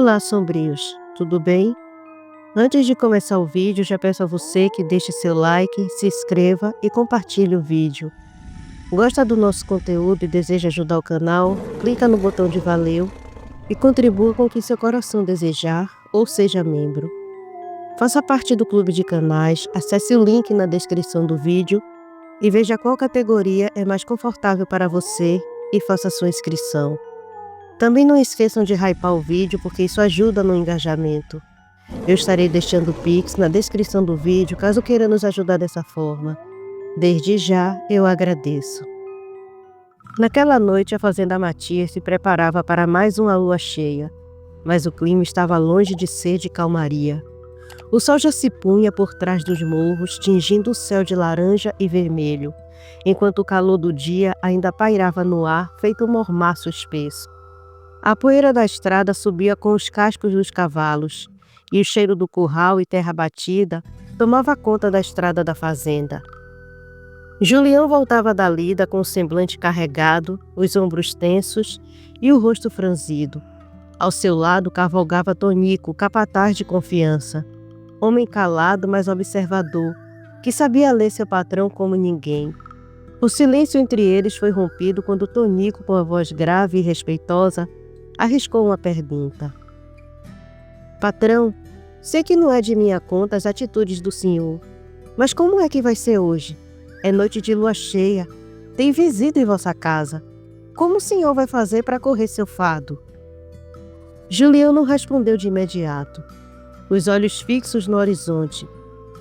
Olá, sombrios, tudo bem? Antes de começar o vídeo, já peço a você que deixe seu like, se inscreva e compartilhe o vídeo. Gosta do nosso conteúdo e deseja ajudar o canal? Clica no botão de valeu e contribua com o que seu coração desejar ou seja membro. Faça parte do clube de canais, acesse o link na descrição do vídeo e veja qual categoria é mais confortável para você e faça sua inscrição. Também não esqueçam de hypar o vídeo porque isso ajuda no engajamento. Eu estarei deixando o Pix na descrição do vídeo caso queira nos ajudar dessa forma. Desde já eu agradeço. Naquela noite a fazenda Matias se preparava para mais uma lua cheia, mas o clima estava longe de ser de calmaria. O sol já se punha por trás dos morros, tingindo o céu de laranja e vermelho, enquanto o calor do dia ainda pairava no ar feito um mormaço espesso. A poeira da estrada subia com os cascos dos cavalos, e o cheiro do curral e terra batida tomava conta da estrada da fazenda. Julião voltava da lida com o semblante carregado, os ombros tensos e o rosto franzido. Ao seu lado cavalgava Tonico, capataz de confiança, homem calado, mas observador, que sabia ler seu patrão como ninguém. O silêncio entre eles foi rompido quando Tonico, com a voz grave e respeitosa, arriscou uma pergunta. Patrão, sei que não é de minha conta as atitudes do senhor, mas como é que vai ser hoje? É noite de lua cheia, tem visita em vossa casa. Como o senhor vai fazer para correr seu fado? Julião não respondeu de imediato. Os olhos fixos no horizonte.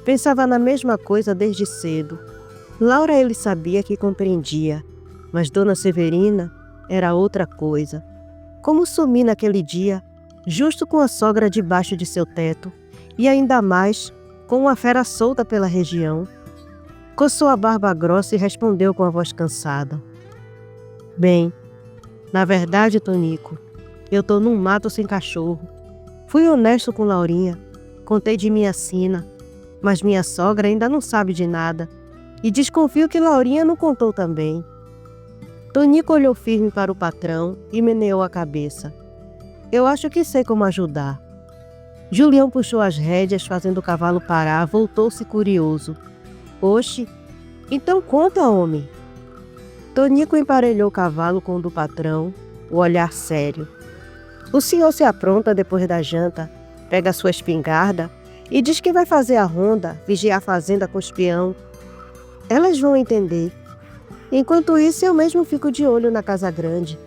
Pensava na mesma coisa desde cedo. Laura ele sabia que compreendia, mas Dona Severina era outra coisa. Como sumir naquele dia, justo com a sogra debaixo de seu teto, e ainda mais com uma fera solta pela região? Coçou a barba grossa e respondeu com a voz cansada. Bem, na verdade, Tonico, eu tô num mato sem cachorro. Fui honesto com Laurinha, contei de minha sina, mas minha sogra ainda não sabe de nada, e desconfio que Laurinha não contou também. Tonico olhou firme para o patrão e meneou a cabeça. Eu acho que sei como ajudar. Julião puxou as rédeas, fazendo o cavalo parar, voltou-se curioso. Oxe, então conta, homem. Tonico emparelhou o cavalo com o do patrão, o olhar sério. O senhor se apronta depois da janta, pega sua espingarda e diz que vai fazer a ronda, vigiar a fazenda com os peão. Elas vão entender. Enquanto isso, eu mesmo fico de olho na casa grande.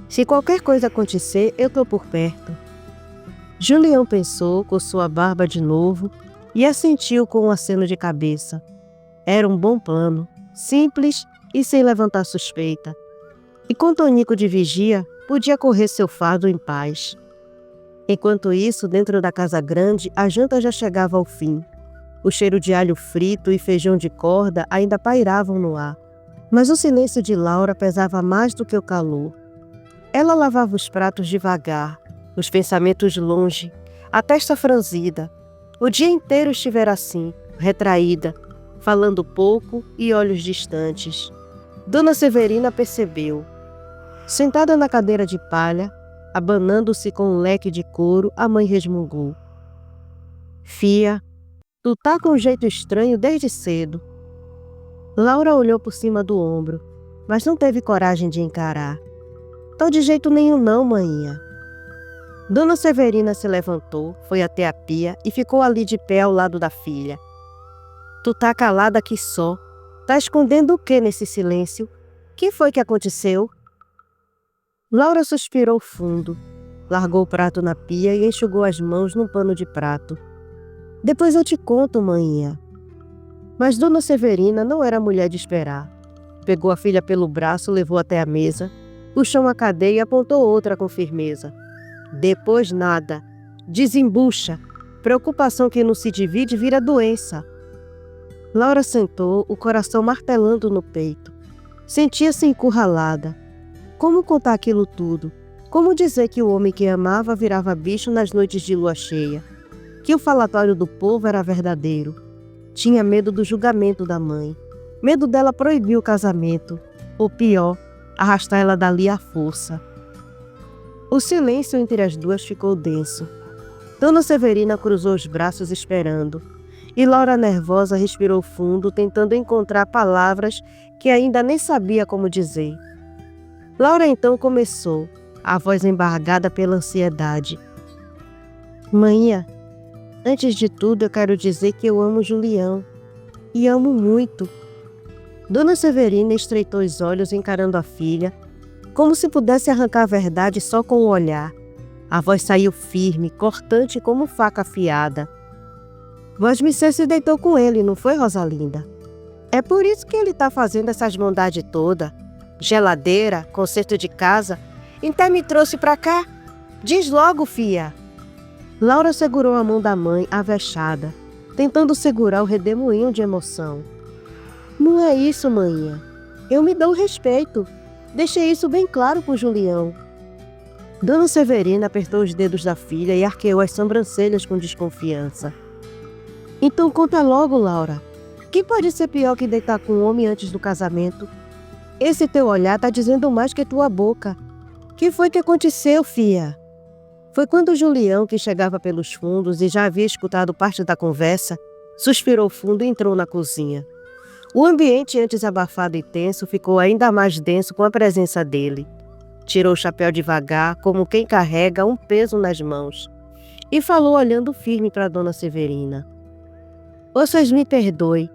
Se qualquer coisa acontecer, eu tô por perto. Julião pensou, coçou a barba de novo e assentiu com um aceno de cabeça. Era um bom plano, simples e sem levantar suspeita. E com Tonico de vigia, podia correr seu fardo em paz. Enquanto isso, dentro da casa grande, a janta já chegava ao fim. O cheiro de alho frito e feijão de corda ainda pairavam no ar. Mas o silêncio de Laura pesava mais do que o calor. Ela lavava os pratos devagar, os pensamentos longe, a testa franzida. O dia inteiro estivera assim, retraída, falando pouco e olhos distantes. Dona Severina percebeu. Sentada na cadeira de palha, abanando-se com um leque de couro, a mãe resmungou. Fia, tu tá com um jeito estranho desde cedo. Laura olhou por cima do ombro, mas não teve coragem de encarar. Tô de jeito nenhum não, maninha. Dona Severina se levantou, foi até a pia e ficou ali de pé ao lado da filha. Tu tá calada aqui só. Tá escondendo o que nesse silêncio? Que foi que aconteceu? Laura suspirou fundo, largou o prato na pia e enxugou as mãos num pano de prato. Depois eu te conto, maninha. Mas Dona Severina não era mulher de esperar. Pegou a filha pelo braço, levou até a mesa, puxou uma cadeia e apontou outra com firmeza. Depois nada. Desembucha. Preocupação que não se divide vira doença. Laura sentou, o coração martelando no peito. Sentia-se encurralada. Como contar aquilo tudo? Como dizer que o homem que amava virava bicho nas noites de lua cheia? Que o falatório do povo era verdadeiro? Tinha medo do julgamento da mãe. Medo dela proibir o casamento. Ou pior, arrastar ela dali à força. O silêncio entre as duas ficou denso. Dona Severina cruzou os braços esperando, e Laura, nervosa, respirou fundo, tentando encontrar palavras que ainda nem sabia como dizer. Laura então começou, a voz embargada pela ansiedade. Manhã, antes de tudo eu quero dizer que eu amo Julião, e amo muito. Dona Severina estreitou os olhos encarando a filha, como se pudesse arrancar a verdade só com o olhar. A voz saiu firme, cortante como faca afiada. Vosmecê se deitou com ele, não foi, Rosalinda? É por isso que ele está fazendo essas bondades todas. Geladeira, conserto de casa, então me trouxe para cá. Diz logo, fia. Laura segurou a mão da mãe, avexada, tentando segurar o redemoinho de emoção. Não é isso, manhã. Eu me dou respeito. Deixei isso bem claro pro Julião. Dona Severina apertou os dedos da filha e arqueou as sobrancelhas com desconfiança. Então conta logo, Laura. Que pode ser pior que deitar com um homem antes do casamento? Esse teu olhar tá dizendo mais que tua boca. Que foi que aconteceu, fia? Foi quando o Julião, que chegava pelos fundos e já havia escutado parte da conversa, suspirou fundo e entrou na cozinha. O ambiente, antes abafado e tenso, ficou ainda mais denso com a presença dele. Tirou o chapéu devagar, como quem carrega um peso nas mãos, e falou olhando firme para Dona Severina. Vocês me perdoem,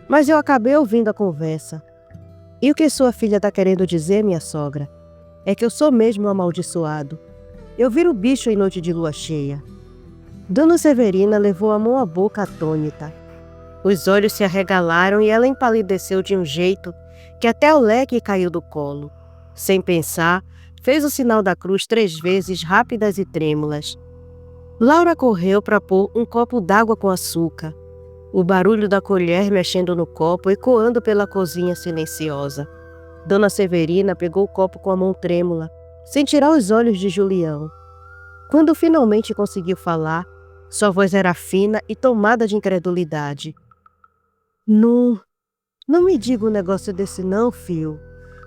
mas eu acabei ouvindo a conversa. E o que sua filha está querendo dizer, minha sogra, é que eu sou mesmo um amaldiçoado. Eu viro bicho em noite de lua cheia. Dona Severina levou a mão à boca atônita. Os olhos se arregalaram e ela empalideceu de um jeito que até o leque caiu do colo. Sem pensar, fez o sinal da cruz 3 vezes, rápidas e trêmulas. Laura correu para pôr um copo d'água com açúcar. O barulho da colher mexendo no copo ecoando pela cozinha silenciosa. Dona Severina pegou o copo com a mão trêmula, sem tirar os olhos de Julião. Quando finalmente conseguiu falar, sua voz era fina e tomada de incredulidade. Não me diga um negócio desse não, fio.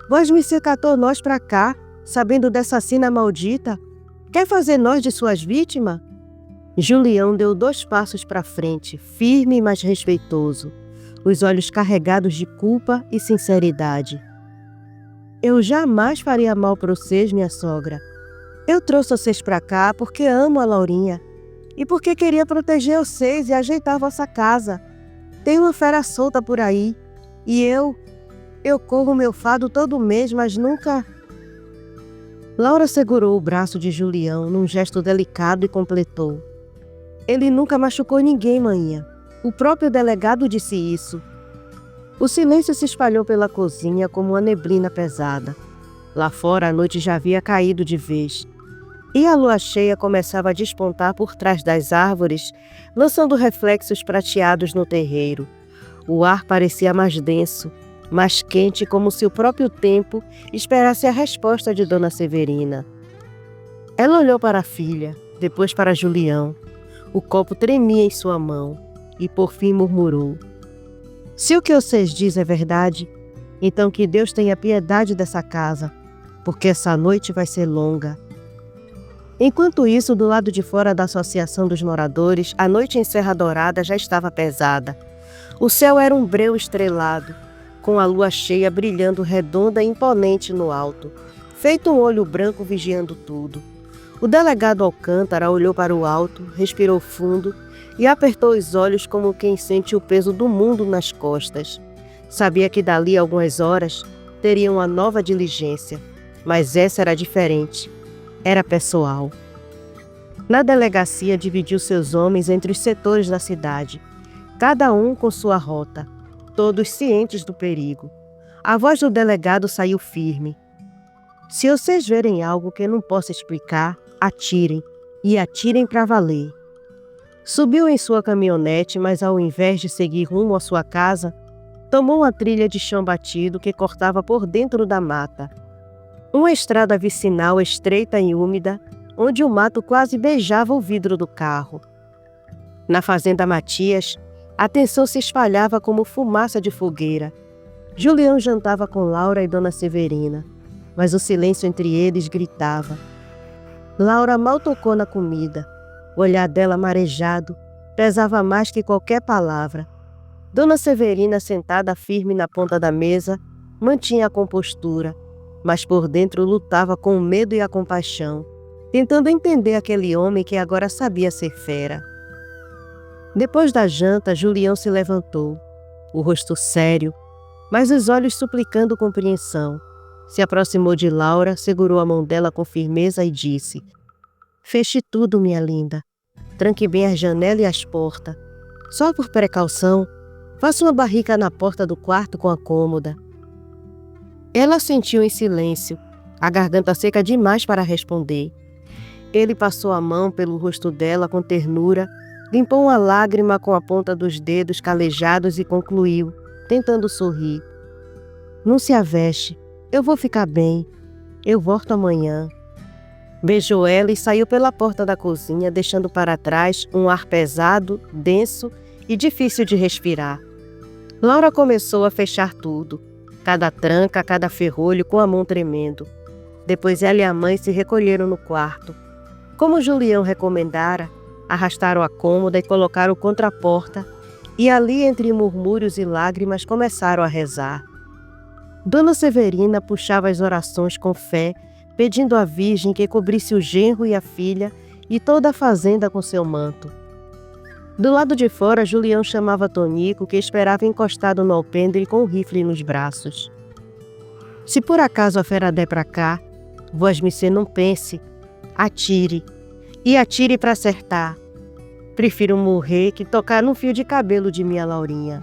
Vosmecê catou nós pra cá, sabendo dessa sina maldita. Quer fazer nós de suas vítimas? Julião deu 2 passos para frente, firme mas respeitoso, os olhos carregados de culpa e sinceridade. Eu jamais faria mal para vocês, minha sogra. Eu trouxe vocês para cá porque amo a Laurinha e porque queria proteger vocês e ajeitar vossa casa. Tem uma fera solta por aí e eu corro meu fado todo mês, mas nunca... Laura segurou o braço de Julião num gesto delicado e completou. Ele nunca machucou ninguém, manhã. O próprio delegado disse isso. O silêncio se espalhou pela cozinha como uma neblina pesada. Lá fora a noite já havia caído de vez. E a lua cheia começava a despontar por trás das árvores, lançando reflexos prateados no terreiro. O ar parecia mais denso, mais quente, como se o próprio tempo esperasse a resposta de Dona Severina. Ela olhou para a filha, depois para Julião. O copo tremia em sua mão e por fim murmurou. Se o que vocês dizem é verdade, então que Deus tenha piedade dessa casa, porque essa noite vai ser longa. Enquanto isso, do lado de fora da Associação dos Moradores, a noite em Serra Dourada já estava pesada. O céu era um breu estrelado, com a lua cheia brilhando redonda e imponente no alto, feito um olho branco vigiando tudo. O delegado Alcântara olhou para o alto, respirou fundo e apertou os olhos como quem sente o peso do mundo nas costas. Sabia que dali a algumas horas teria uma nova diligência, mas essa era diferente. Era pessoal. Na delegacia dividiu seus homens entre os setores da cidade, cada um com sua rota, todos cientes do perigo. A voz do delegado saiu firme. Se vocês verem algo que eu não posso explicar, atirem, e atirem para valer. Subiu em sua caminhonete, mas ao invés de seguir rumo à sua casa, tomou uma trilha de chão batido que cortava por dentro da mata. Uma estrada vicinal estreita e úmida, onde o mato quase beijava o vidro do carro. Na fazenda Matias, a tensão se espalhava como fumaça de fogueira. Julião jantava com Laura e Dona Severina, mas o silêncio entre eles gritava. Laura mal tocou na comida. O olhar dela marejado pesava mais que qualquer palavra. Dona Severina, sentada firme na ponta da mesa, mantinha a compostura, mas por dentro lutava com o medo e a compaixão, tentando entender aquele homem que agora sabia ser fera. Depois da janta, Julião se levantou, o rosto sério, mas os olhos suplicando compreensão. Se aproximou de Laura, segurou a mão dela com firmeza e disse: "Feche tudo, minha linda. Tranque bem as janelas e as portas. Só por precaução, faça uma barrica na porta do quarto com a cômoda." Ela sentiu em silêncio, a garganta seca demais para responder. Ele passou a mão pelo rosto dela com ternura, limpou uma lágrima com a ponta dos dedos calejados e concluiu, tentando sorrir: "Não se aveste, eu vou ficar bem. Eu volto amanhã." Beijou ela e saiu pela porta da cozinha, deixando para trás um ar pesado, denso e difícil de respirar. Laura começou a fechar tudo, cada tranca, cada ferrolho com a mão tremendo. Depois ela e a mãe se recolheram no quarto. Como Julião recomendara, arrastaram a cômoda e colocaram contra a porta, e ali, entre murmúrios e lágrimas, começaram a rezar. Dona Severina puxava as orações com fé, pedindo à Virgem que cobrisse o genro e a filha e toda a fazenda com seu manto. Do lado de fora, Julião chamava Tonico, que esperava encostado no alpendre com o rifle nos braços. "Se por acaso a fera der pra cá, vosmecê não pense, atire, e atire para acertar. Prefiro morrer que tocar num fio de cabelo de minha Laurinha."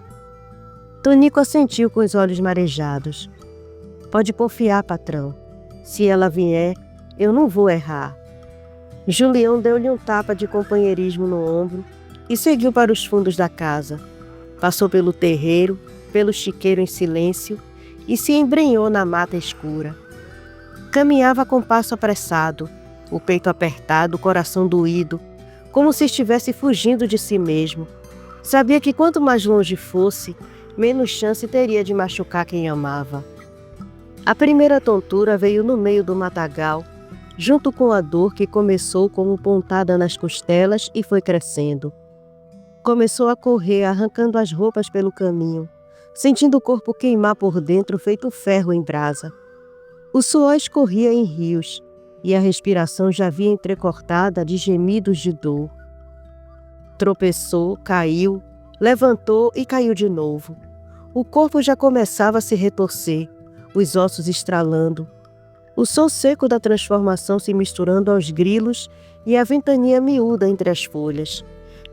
Tonico assentiu com os olhos marejados. "Pode confiar, patrão. Se ela vier, eu não vou errar." Julião deu-lhe um tapa de companheirismo no ombro e seguiu para os fundos da casa. Passou pelo terreiro, pelo chiqueiro em silêncio e se embrenhou na mata escura. Caminhava com passo apressado, o peito apertado, o coração doído, como se estivesse fugindo de si mesmo. Sabia que quanto mais longe fosse, menos chance teria de machucar quem amava. A primeira tontura veio no meio do matagal, junto com a dor que começou como pontada nas costelas e foi crescendo. Começou a correr, arrancando as roupas pelo caminho, sentindo o corpo queimar por dentro feito ferro em brasa. O suor escorria em rios e a respiração já vinha entrecortada de gemidos de dor. Tropeçou, caiu, levantou e caiu de novo. O corpo já começava a se retorcer, os ossos estralando. O som seco da transformação se misturando aos grilos e a ventania miúda entre as folhas.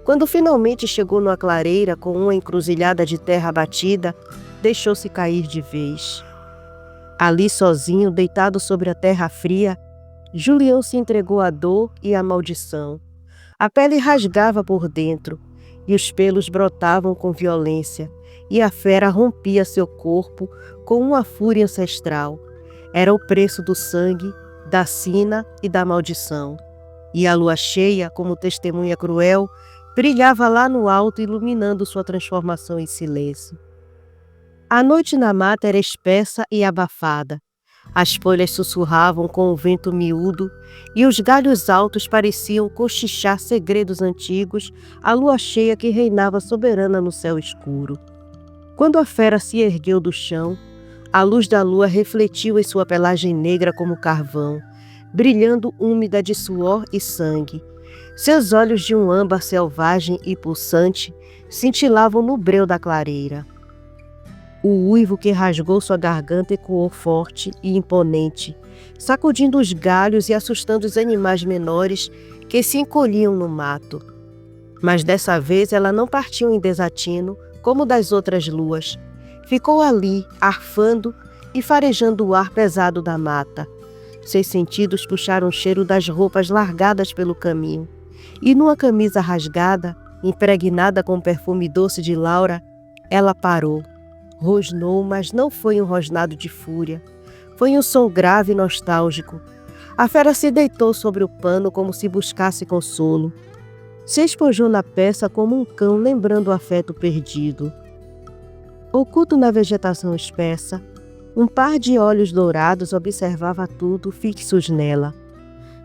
Quando finalmente chegou numa clareira com uma encruzilhada de terra batida, deixou-se cair de vez. Ali sozinho, deitado sobre a terra fria, Julião se entregou à dor e à maldição. A pele rasgava por dentro, e os pelos brotavam com violência, e a fera rompia seu corpo com uma fúria ancestral. Era o preço do sangue, da sina e da maldição. E a lua cheia, como testemunha cruel, brilhava lá no alto, iluminando sua transformação em silêncio. A noite na mata era espessa e abafada. As folhas sussurravam com o vento miúdo e os galhos altos pareciam cochichar segredos antigos à lua cheia que reinava soberana no céu escuro. Quando a fera se ergueu do chão, a luz da lua refletiu em sua pelagem negra como carvão, brilhando úmida de suor e sangue. Seus olhos de um âmbar selvagem e pulsante cintilavam no breu da clareira. O uivo que rasgou sua garganta ecoou forte e imponente, sacudindo os galhos e assustando os animais menores que se encolhiam no mato. Mas dessa vez ela não partiu em desatino, como das outras luas. Ficou ali, arfando e farejando o ar pesado da mata. Seus sentidos puxaram o cheiro das roupas largadas pelo caminho. E numa camisa rasgada, impregnada com o perfume doce de Laura, ela parou. Rosnou, mas não foi um rosnado de fúria. Foi um som grave e nostálgico. A fera se deitou sobre o pano como se buscasse consolo. Se espojou na peça como um cão lembrando o afeto perdido. Oculto na vegetação espessa, um par de olhos dourados observava tudo fixos nela.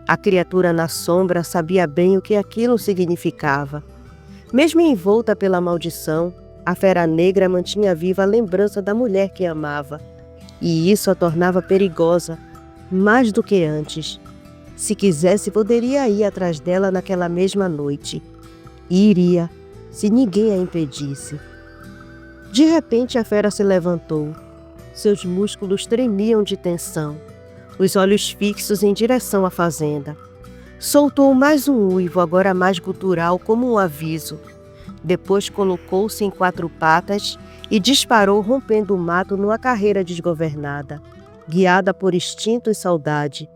A criatura na sombra sabia bem o que aquilo significava. Mesmo envolta pela maldição, a fera negra mantinha viva a lembrança da mulher que amava, e isso a tornava perigosa, mais do que antes. Se quisesse, poderia ir atrás dela naquela mesma noite. E iria, se ninguém a impedisse. De repente, a fera se levantou. Seus músculos tremiam de tensão, os olhos fixos em direção à fazenda. Soltou mais um uivo, agora mais gutural, como um aviso. Depois colocou-se em 4 patas e disparou, rompendo o mato numa carreira desgovernada, guiada por instinto e saudade.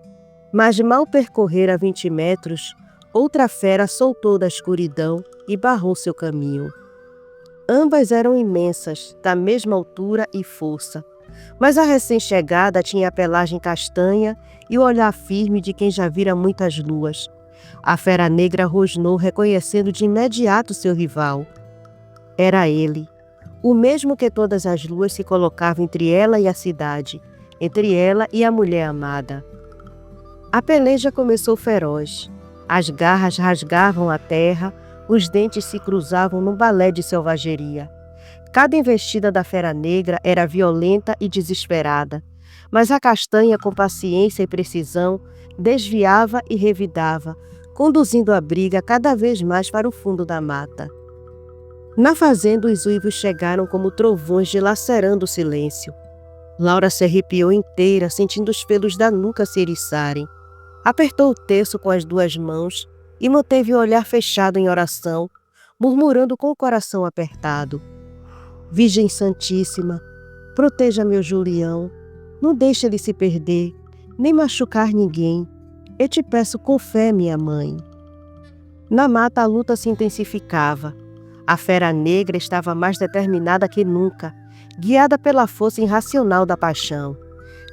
Mas mal percorrera 20 metros, outra fera soltou da escuridão e barrou seu caminho. Ambas eram imensas, da mesma altura e força, mas a recém-chegada tinha a pelagem castanha e o olhar firme de quem já vira muitas luas. A fera negra rosnou, reconhecendo de imediato seu rival. Era ele, o mesmo que todas as luas se colocava entre ela e a cidade, entre ela e a mulher amada. A peleja começou feroz. As garras rasgavam a terra, os dentes se cruzavam num balé de selvageria. Cada investida da fera negra era violenta e desesperada, mas a castanha, com paciência e precisão, desviava e revidava, conduzindo a briga cada vez mais para o fundo da mata. Na fazenda, os uivos chegaram como trovões, dilacerando o silêncio. Laura se arrepiou inteira, sentindo os pelos da nuca se eriçarem. Apertou o terço com as 2 mãos e manteve o olhar fechado em oração, murmurando com o coração apertado: Virgem Santíssima, proteja meu Julião, não deixe ele se perder, nem machucar ninguém. Eu te peço com fé, minha mãe. Na mata a luta se intensificava. A fera negra estava mais determinada que nunca, guiada pela força irracional da paixão.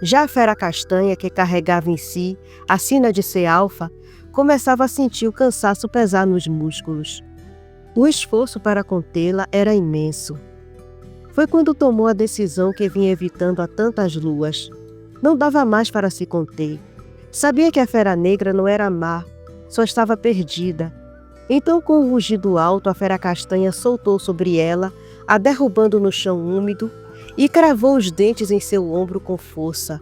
Já a fera castanha, que carregava em si a sina de ser alfa, começava a sentir o cansaço pesar nos músculos. O esforço para contê-la era imenso. Foi quando tomou a decisão que vinha evitando há tantas luas. Não dava mais para se conter. Sabia que a fera negra não era má, só estava perdida. Então, com um rugido alto, a fera castanha soltou sobre ela, a derrubando no chão úmido, e cravou os dentes em seu ombro com força.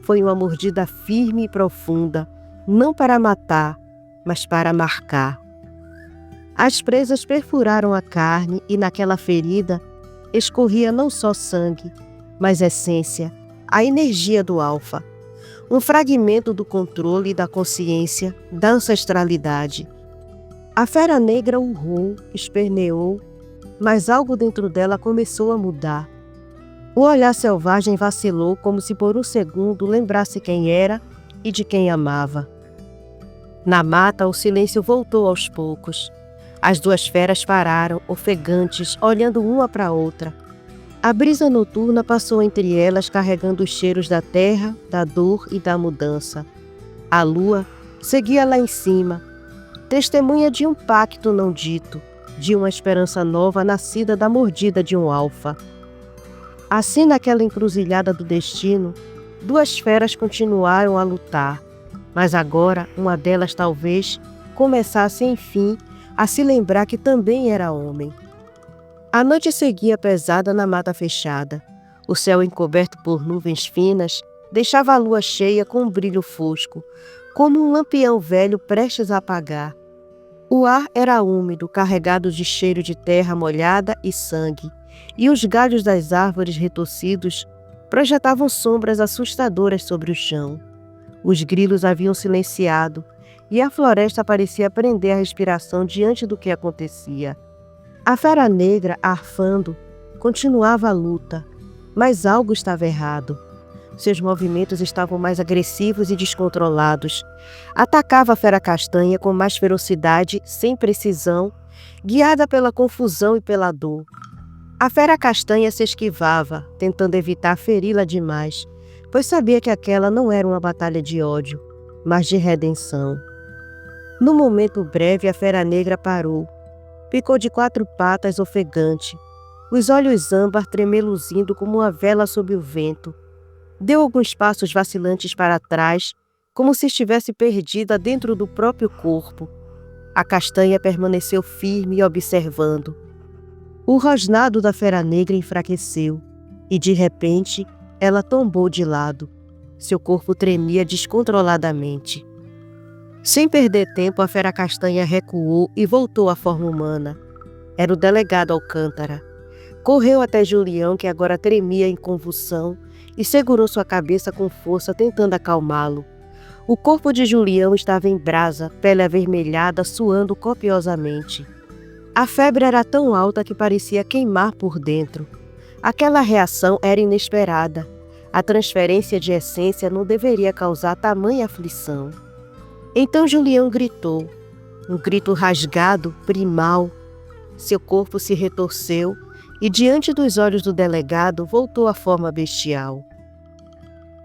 Foi uma mordida firme e profunda, não para matar, mas para marcar. As presas perfuraram a carne e naquela ferida escorria não só sangue, mas essência, a energia do alfa. Um fragmento do controle, da consciência, da ancestralidade. A fera negra urrou, esperneou, mas algo dentro dela começou a mudar. O olhar selvagem vacilou como se por um segundo lembrasse quem era e de quem amava. Na mata, o silêncio voltou aos poucos. As 2 feras pararam, ofegantes, olhando uma para a outra. A brisa noturna passou entre elas, carregando os cheiros da terra, da dor e da mudança. A lua seguia lá em cima, testemunha de um pacto não dito, de uma esperança nova nascida da mordida de um alfa. Assim, naquela encruzilhada do destino, 2 feras continuaram a lutar, mas agora uma delas talvez começasse, enfim, a se lembrar que também era homem. A noite seguia pesada na mata fechada. O céu, encoberto por nuvens finas, deixava a lua cheia com um brilho fosco, como um lampião velho prestes a apagar. O ar era úmido, carregado de cheiro de terra molhada e sangue, e os galhos das árvores retorcidos projetavam sombras assustadoras sobre o chão. Os grilos haviam silenciado, e a floresta parecia prender a respiração diante do que acontecia. A fera negra, arfando, continuava a luta, mas algo estava errado. Seus movimentos estavam mais agressivos e descontrolados. Atacava a fera castanha com mais ferocidade, sem precisão, guiada pela confusão e pela dor. A fera castanha se esquivava, tentando evitar feri-la demais, pois sabia que aquela não era uma batalha de ódio, mas de redenção. Num momento breve, a fera negra parou. Ficou de 4 patas, ofegante, os olhos âmbar tremeluzindo como uma vela sob o vento. Deu alguns passos vacilantes para trás, como se estivesse perdida dentro do próprio corpo. A castanha permaneceu firme, observando. O rosnado da fera negra enfraqueceu, e de repente ela tombou de lado. Seu corpo tremia descontroladamente. Sem perder tempo, a fera castanha recuou e voltou à forma humana. Era o delegado Alcântara. Correu até Julião, que agora tremia em convulsão, e segurou sua cabeça com força, tentando acalmá-lo. O corpo de Julião estava em brasa, pele avermelhada, suando copiosamente. A febre era tão alta que parecia queimar por dentro. Aquela reação era inesperada. A transferência de essência não deveria causar tamanha aflição. Então Julião gritou, um grito rasgado, primal. Seu corpo se retorceu e, diante dos olhos do delegado, voltou à forma bestial.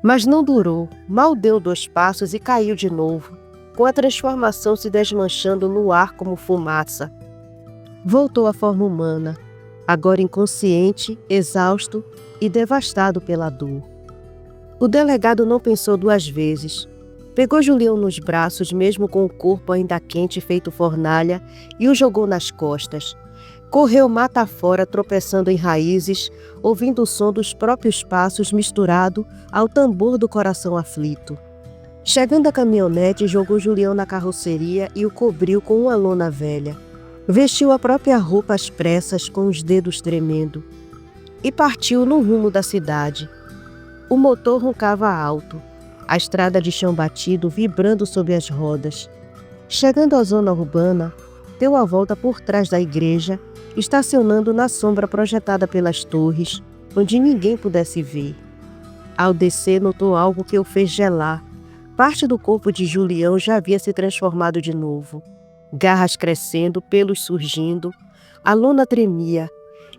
Mas não durou, mal deu 2 passos e caiu de novo, com a transformação se desmanchando no ar como fumaça. Voltou à forma humana, agora inconsciente, exausto e devastado pela dor. O delegado não pensou 2 vezes. Pegou Julião nos braços, mesmo com o corpo ainda quente feito fornalha, e o jogou nas costas. Correu mata fora, tropeçando em raízes, ouvindo o som dos próprios passos misturado ao tambor do coração aflito. Chegando à caminhonete, jogou Julião na carroceria e o cobriu com uma lona velha. Vestiu a própria roupa às pressas, com os dedos tremendo, e partiu no rumo da cidade. O motor roncava alto, a estrada de chão batido vibrando sob as rodas. Chegando à zona urbana, deu a volta por trás da igreja, estacionando na sombra projetada pelas torres, onde ninguém pudesse ver. Ao descer, notou algo que o fez gelar. Parte do corpo de Julião já havia se transformado de novo. Garras crescendo, pelos surgindo. A lona tremia.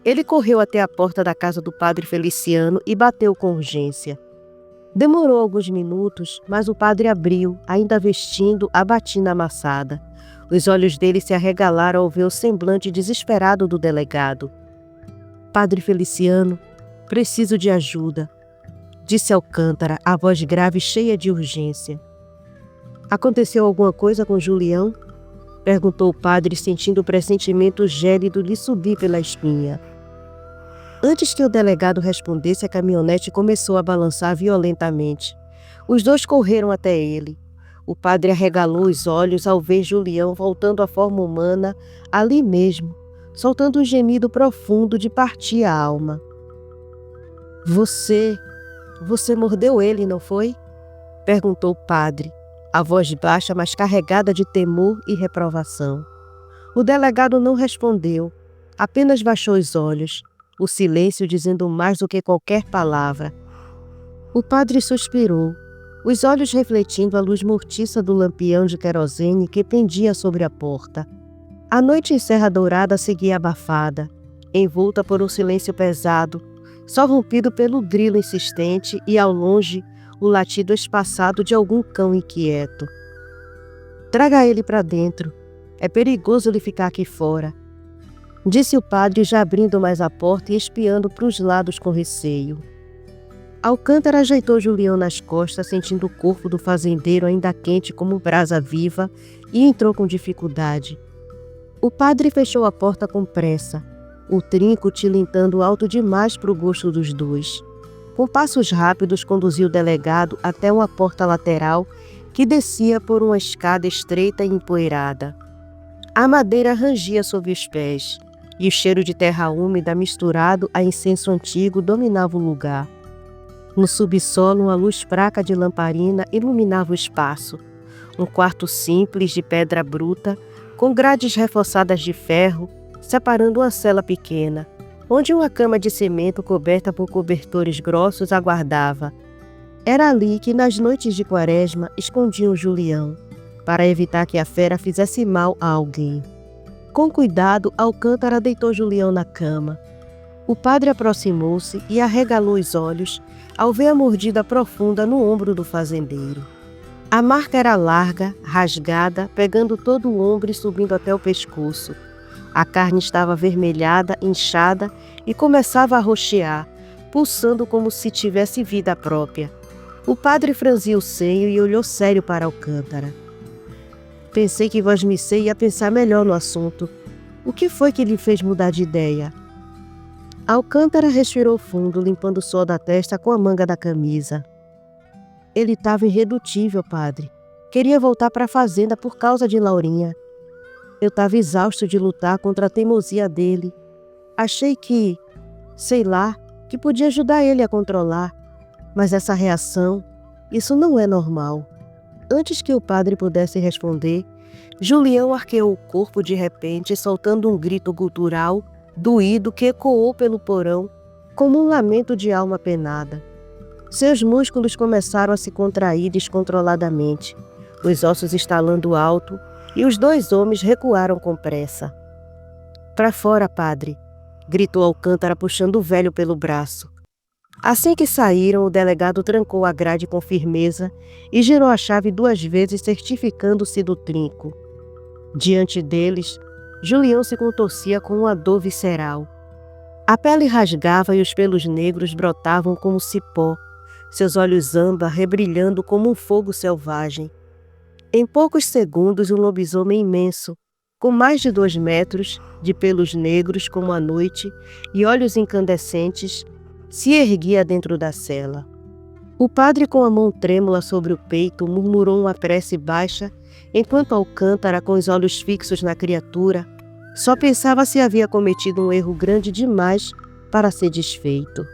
Ele correu até a porta da casa do padre Feliciano e bateu com urgência. Demorou alguns minutos, mas o padre abriu, ainda vestindo a batina amassada. Os olhos dele se arregalaram ao ver o semblante desesperado do delegado. Padre Feliciano, preciso de ajuda, disse Alcântara, a voz grave cheia de urgência. Aconteceu alguma coisa com Julião? Perguntou o padre, sentindo o pressentimento gélido lhe subir pela espinha. Antes que o delegado respondesse, a caminhonete começou a balançar violentamente. Os 2 correram até ele. O padre arregalou os olhos ao ver Julião voltando à forma humana, ali mesmo, soltando um gemido profundo de partir a alma. Você mordeu ele, não foi? Perguntou o padre, a voz baixa, mas carregada de temor e reprovação. O delegado não respondeu, apenas baixou os olhos, o silêncio dizendo mais do que qualquer palavra. O padre suspirou, os olhos refletindo a luz mortiça do lampião de querosene que pendia sobre a porta. A noite em Serra Dourada seguia abafada, envolta por um silêncio pesado, só rompido pelo grilo insistente e, ao longe, o latido espaçado de algum cão inquieto. Traga ele para dentro. É perigoso ele ficar aqui fora, disse o padre, já abrindo mais a porta e espiando para os lados com receio. Alcântara ajeitou Julião nas costas, sentindo o corpo do fazendeiro ainda quente como brasa viva, e entrou com dificuldade. O padre fechou a porta com pressa, o trinco tilintando alto demais para o gosto dos 2. Com passos rápidos, conduziu o delegado até uma porta lateral que descia por uma escada estreita e empoeirada. A madeira rangia sob os pés, e o cheiro de terra úmida misturado a incenso antigo dominava o lugar. No subsolo, uma luz fraca de lamparina iluminava o espaço. Um quarto simples de pedra bruta, com grades reforçadas de ferro, separando uma cela pequena, onde uma cama de cimento coberta por cobertores grossos aguardava. Era ali que, nas noites de quaresma, escondiam Julião, para evitar que a fera fizesse mal a alguém. Com cuidado, Alcântara deitou Julião na cama. O padre aproximou-se e arregalou os olhos ao ver a mordida profunda no ombro do fazendeiro. A marca era larga, rasgada, pegando todo o ombro e subindo até o pescoço. A carne estava avermelhada, inchada e começava a roxear, pulsando como se tivesse vida própria. O padre franziu o senho e olhou sério para Alcântara. Pensei que Vosmecê ia pensar melhor no assunto. O que foi que lhe fez mudar de ideia? Alcântara respirou fundo, limpando o suor da testa com a manga da camisa. Ele estava irredutível, padre. Queria voltar para a fazenda por causa de Laurinha. Eu estava exausto de lutar contra a teimosia dele. Achei que, sei lá, que podia ajudar ele a controlar. Mas essa reação, isso não é normal. Antes que o padre pudesse responder, Julião arqueou o corpo de repente, soltando um grito gutural, doído, que ecoou pelo porão, como um lamento de alma penada. Seus músculos começaram a se contrair descontroladamente, os ossos estalando alto, e os dois homens recuaram com pressa. "Para fora, padre!" gritou Alcântara, puxando o velho pelo braço. Assim que saíram, o delegado trancou a grade com firmeza e girou a chave 2 vezes, certificando-se do trinco. Diante deles, Julião se contorcia com uma dor visceral. A pele rasgava e os pelos negros brotavam como cipó, seus olhos âmbar rebrilhando como um fogo selvagem. Em poucos segundos, um lobisomem imenso, com mais de 2 metros, de pelos negros como a noite e olhos incandescentes, se erguia dentro da cela. O padre, com a mão trêmula sobre o peito, murmurou uma prece baixa, enquanto Alcântara, com os olhos fixos na criatura, só pensava se havia cometido um erro grande demais para ser desfeito.